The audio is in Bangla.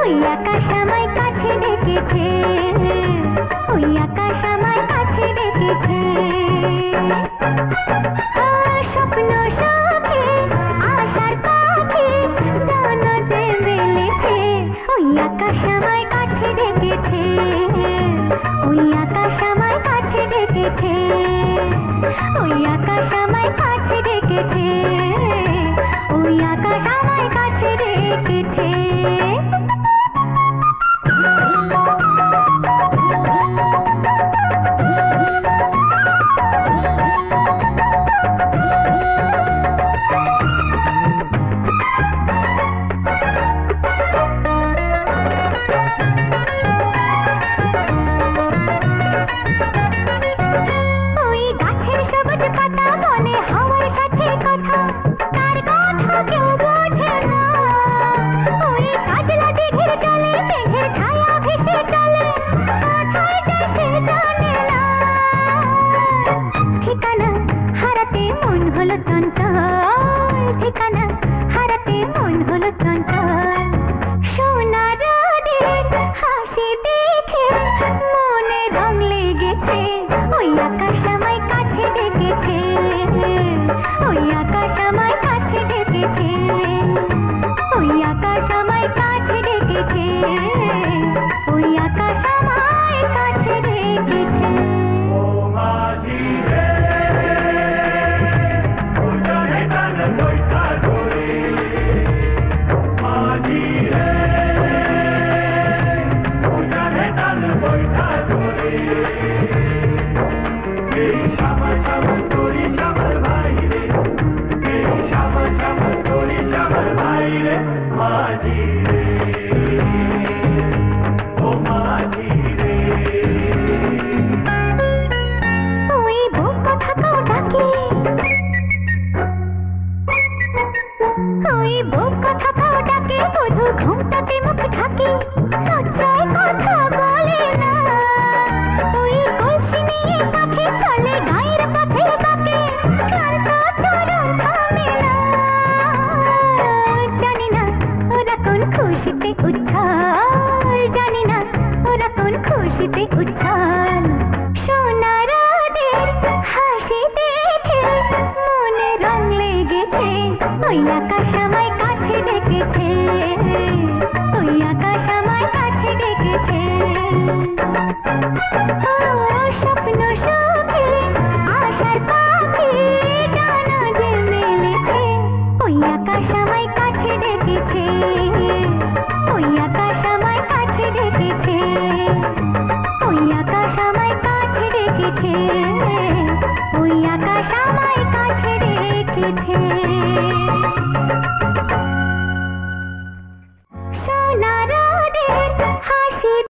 ওই আকাশ আমায় কাছে ডেকেছে, ওই আকাশ আমায় কাছে ডেকেছে। স্বপ্ন সাথে আশার পাখি ডানা যে মেলেছে, ওই আকাশ আমায় কাছে ডেকেছে, ওই আকাশ আমায় কাছে ডেকেছে, ওই আকাশ আমায় কাছে ডেকেছে, ওই আকাশ আমায় কাছে ডেকেছে। ওই আকাশ আমায় কাছে রেখেছে।